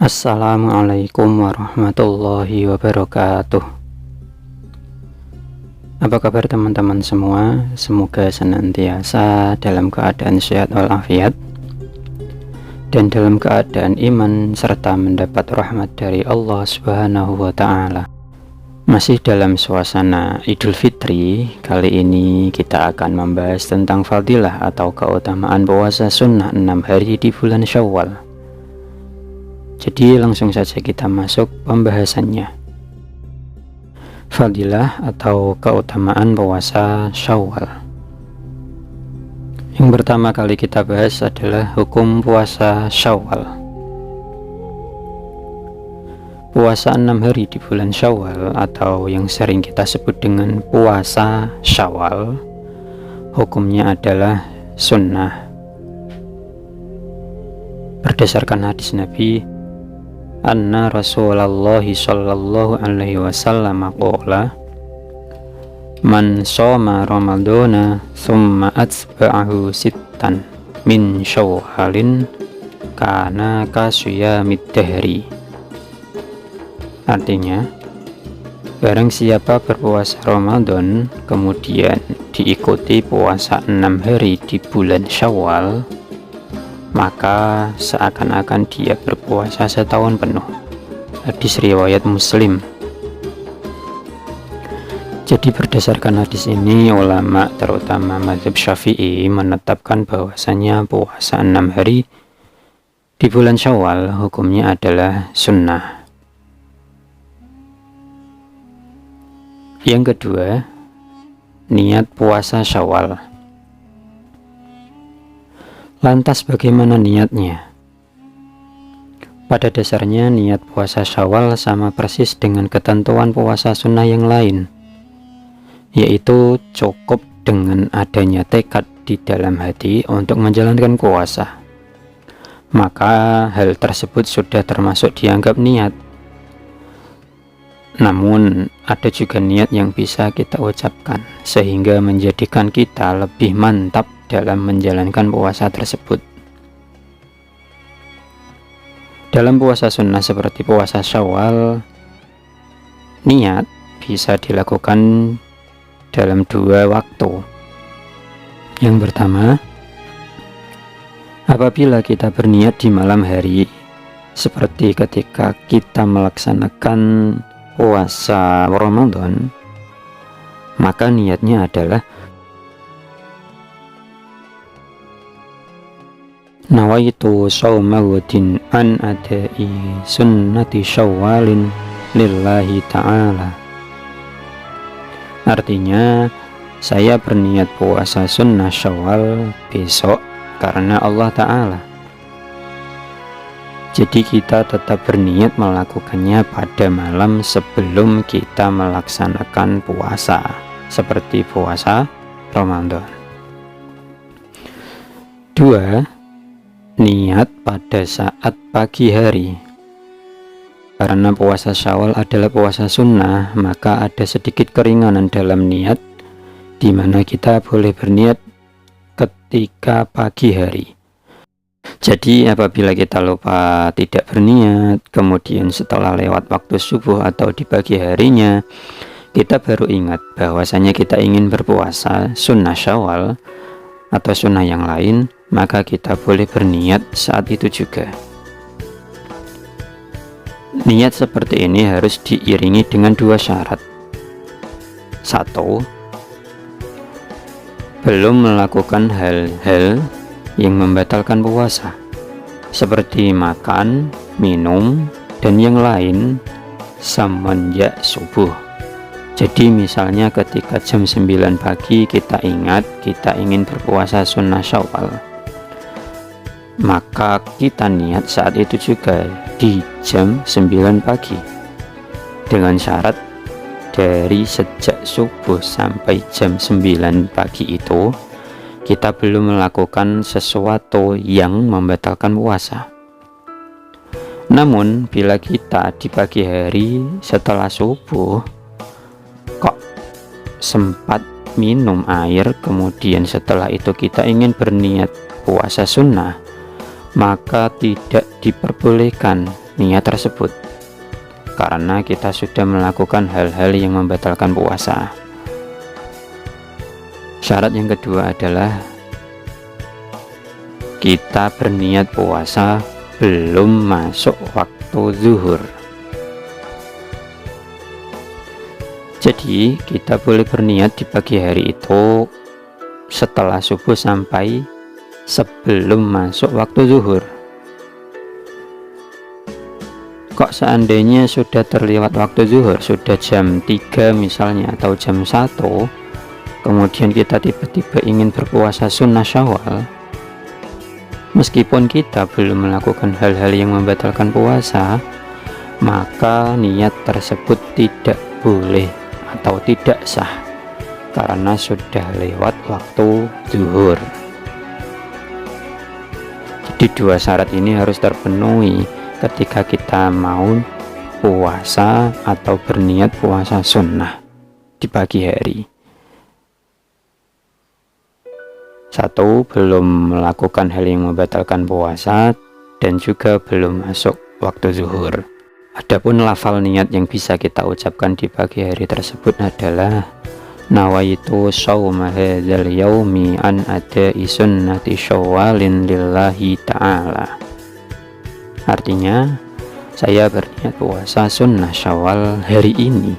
Assalamualaikum warahmatullahi wabarakatuh. Apa kabar teman-teman semua? Semoga senantiasa dalam keadaan sehat walafiat dan dalam keadaan iman serta mendapat rahmat dari Allah Subhanahu wa Ta'ala. Masih dalam suasana Idul Fitri, kali ini kita akan membahas tentang fadilah atau keutamaan puasa sunnah 6 hari di bulan Syawal. Jadi langsung saja kita masuk pembahasannya. Fadilah atau keutamaan puasa Syawal. Yang pertama kali kita bahas adalah hukum puasa Syawal. Puasa 6 hari di bulan Syawal atau yang sering kita sebut dengan puasa Syawal, hukumnya adalah sunnah. Berdasarkan hadis Nabi, anna Rasulullah sallallahu alaihi wasallam qala man shoma ramadhana thumma atba'ahu sittan min syawalin kana kasiyamid dahri. Artinya, barang siapa berpuasa Ramadan kemudian diikuti puasa 6 hari di bulan Syawal, maka seakan-akan dia berpuasa setahun penuh. Hadis riwayat Muslim. Jadi berdasarkan hadis ini, ulama terutama mazhab Syafi'i menetapkan bahwasanya puasa 6 hari di bulan Syawal hukumnya adalah sunnah. Yang kedua, niat puasa Syawal. Lantas bagaimana niatnya? Pada dasarnya niat puasa Syawal sama persis dengan ketentuan puasa sunnah yang lain, yaitu cukup dengan adanya tekad di dalam hati untuk menjalankan puasa. Maka hal tersebut sudah termasuk dianggap niat. Namun ada juga niat yang bisa kita ucapkan sehingga menjadikan kita lebih mantap dalam menjalankan puasa tersebut. Dalam puasa sunnah seperti puasa Syawal, niat bisa dilakukan dalam 2 waktu. Yang pertama, apabila kita berniat di malam hari, seperti ketika kita melaksanakan puasa Ramadan, maka niatnya adalah nawaitu shauma ghadin an adai sunnati syawalin lillahi ta'ala. Artinya, saya berniat puasa sunnah Syawal besok karena Allah Ta'ala. Jadi kita tetap berniat melakukannya pada malam sebelum kita melaksanakan puasa, seperti puasa Ramadan. 2. Niat pada saat pagi hari. Karena puasa Syawal adalah puasa sunnah, maka ada sedikit keringanan dalam niat, di mana kita boleh berniat ketika pagi hari. Jadi apabila kita lupa tidak berniat, kemudian setelah lewat waktu subuh atau di pagi harinya, kita baru ingat bahwasanya kita ingin berpuasa sunnah Syawal atau sunnah yang lain, maka kita boleh berniat saat itu juga. Niat seperti ini harus diiringi dengan 2 syarat. 1. Belum melakukan hal-hal yang membatalkan puasa, seperti makan, minum, dan yang lain semenjak subuh. Jadi misalnya ketika jam 9 pagi kita ingat kita ingin berpuasa sunnah Syawal, maka kita niat saat itu juga di jam 9 pagi, dengan syarat dari sejak subuh sampai jam 9 pagi itu kita belum melakukan sesuatu yang membatalkan puasa. Namun bila kita di pagi hari setelah subuh kok sempat minum air, kemudian setelah itu kita ingin berniat puasa sunnah, maka tidak diperbolehkan niat tersebut, karena kita sudah melakukan hal-hal yang membatalkan puasa. Syarat yang kedua adalah kita berniat puasa belum masuk waktu zuhur. Jadi kita boleh berniat di pagi hari itu setelah subuh sampai sebelum masuk waktu zuhur. Kok seandainya sudah terlewat waktu zuhur, sudah jam 3 misalnya atau jam 1, kemudian kita tiba-tiba ingin berpuasa sunnah Syawal, meskipun kita belum melakukan hal-hal yang membatalkan puasa, maka niat tersebut tidak boleh atau tidak sah karena sudah lewat waktu zuhur. Jadi dua syarat ini harus terpenuhi ketika kita mau puasa atau berniat puasa sunnah di pagi hari. Satu, belum melakukan hal yang membatalkan puasa dan juga belum masuk waktu zuhur. Adapun lafal niat yang bisa kita ucapkan di pagi hari tersebut adalah nawaitu shauma hadzal yaumi an ada'i sunnati syawalin lillahi ta'ala. Artinya, saya berniat puasa sunnah Syawal hari ini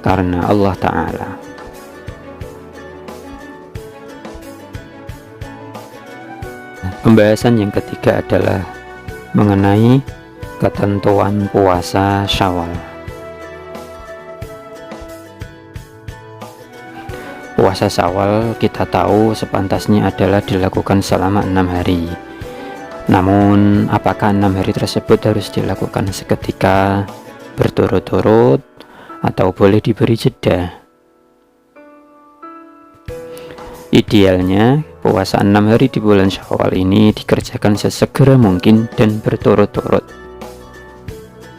karena Allah Ta'ala. Pembahasan yang ketiga adalah mengenai ketentuan puasa Syawal. Puasa Syawal kita tahu sepantasnya adalah dilakukan selama 6 hari. Namun apakah 6 hari tersebut harus dilakukan seketika berturut-turut atau boleh diberi jeda? Idealnya puasa 6 hari di bulan Syawal ini dikerjakan sesegera mungkin dan berturut-turut.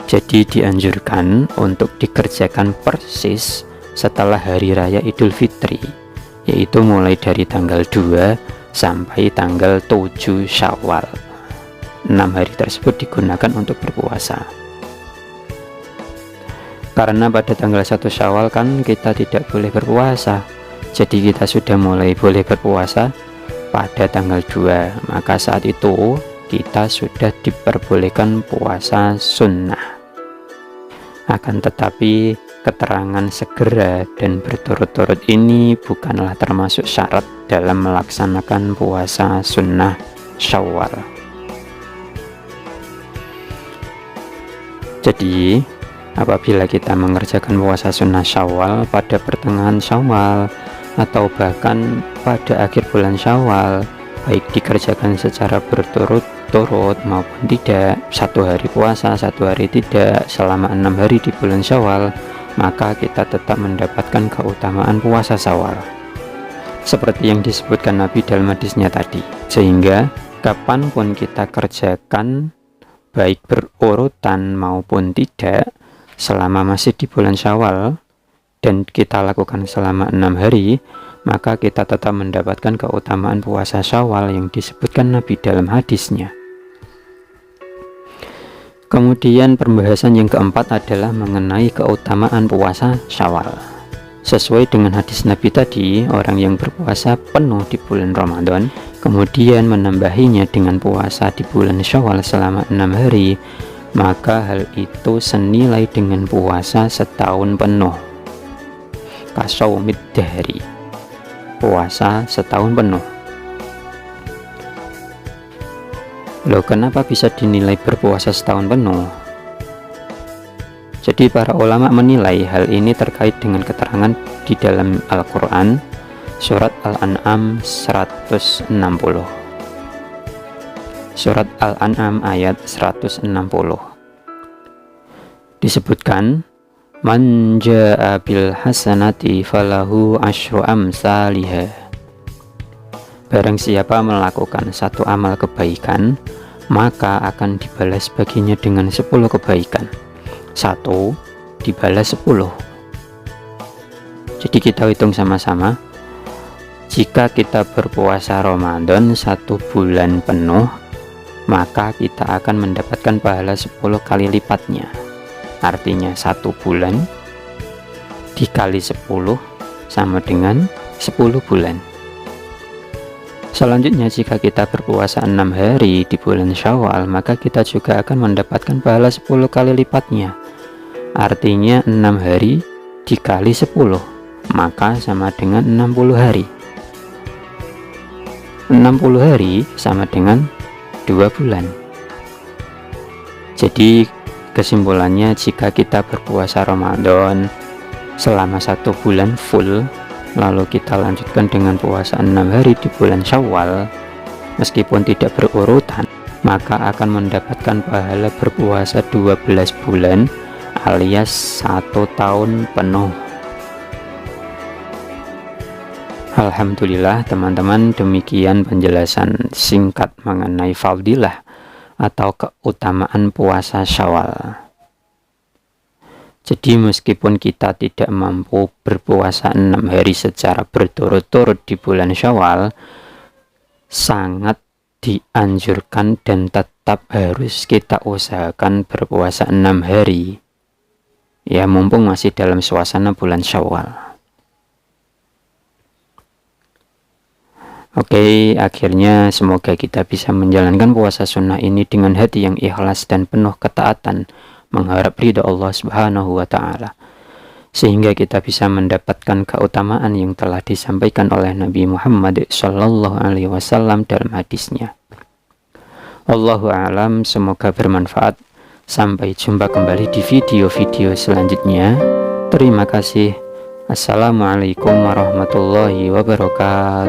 Jadi dianjurkan untuk dikerjakan persis setelah hari raya Idul Fitri, yaitu mulai dari tanggal 2 sampai tanggal 7 Syawal. 6 hari tersebut digunakan untuk berpuasa. Karena pada tanggal 1 Syawal kan kita tidak boleh berpuasa, jadi kita sudah mulai boleh berpuasa pada tanggal 2, maka saat itu kita sudah diperbolehkan puasa sunnah. Akan tetapi keterangan segera dan berturut-turut ini bukanlah termasuk syarat dalam melaksanakan puasa sunnah Syawal. Jadi apabila kita mengerjakan puasa sunnah Syawal pada pertengahan Syawal atau bahkan pada akhir bulan Syawal, baik dikerjakan secara berturut-turut maupun tidak, 1 hari puasa 1 hari tidak, selama 6 hari di bulan Syawal, maka kita tetap mendapatkan keutamaan puasa Syawal seperti yang disebutkan Nabi dalam hadisnya tadi. Sehingga kapanpun kita kerjakan, baik berurutan maupun tidak, selama masih di bulan Syawal dan kita lakukan selama 6 hari, maka kita tetap mendapatkan keutamaan puasa Syawal yang disebutkan Nabi dalam hadisnya. Kemudian pembahasan yang keempat adalah mengenai keutamaan puasa Syawal. Sesuai dengan hadis Nabi tadi, orang yang berpuasa penuh di bulan Ramadan, kemudian menambahinya dengan puasa di bulan Syawal selama 6 hari, maka hal itu senilai dengan puasa setahun penuh. Kasaumid dahri, puasa setahun penuh. Loh, kenapa bisa dinilai berpuasa setahun penuh? Jadi para ulama menilai hal ini terkait dengan keterangan di dalam Al-Quran surat Al-An'am 160. Surat Al-An'am ayat 160 disebutkan, man jaa bil hasanati falahu asyru amsalihha. Barang siapa melakukan satu amal kebaikan, maka akan dibalas baginya dengan 10 kebaikan. 1 dibalas 10. Jadi kita hitung sama-sama. Jika kita berpuasa Ramadan 1 bulan penuh, maka kita akan mendapatkan pahala 10 kali lipatnya. Artinya 1 bulan dikali 10 sama dengan 10 bulan. Selanjutnya, jika kita berpuasa 6 hari di bulan Syawal, maka kita juga akan mendapatkan pahala 10 kali lipatnya. Artinya 6 hari dikali 10, maka sama dengan 60 hari. 60 hari sama dengan 2 bulan. Jadi kesimpulannya, jika kita berpuasa Ramadan selama 1 bulan full, lalu kita lanjutkan dengan puasa 6 hari di bulan Syawal, meskipun tidak berurutan, maka akan mendapatkan pahala berpuasa 12 bulan alias 1 tahun penuh. Alhamdulillah teman-teman, demikian penjelasan singkat mengenai fadilah atau keutamaan puasa Syawal. Jadi meskipun kita tidak mampu berpuasa 6 hari secara berturut-turut di bulan Syawal, sangat dianjurkan dan tetap harus kita usahakan berpuasa 6 hari. Ya, mumpung masih dalam suasana bulan Syawal. Oke, akhirnya semoga kita bisa menjalankan puasa sunnah ini dengan hati yang ikhlas dan penuh ketaatan, mengharap ridha Allah Subhanahu wa Ta'ala, sehingga kita bisa mendapatkan keutamaan yang telah disampaikan oleh Nabi Muhammad Sallallahu Alaihi Wasallam dalam hadisnya. Allahu a'lam, semoga bermanfaat. Sampai jumpa kembali di video-video selanjutnya. Terima kasih. Assalamualaikum warahmatullahi wabarakatuh.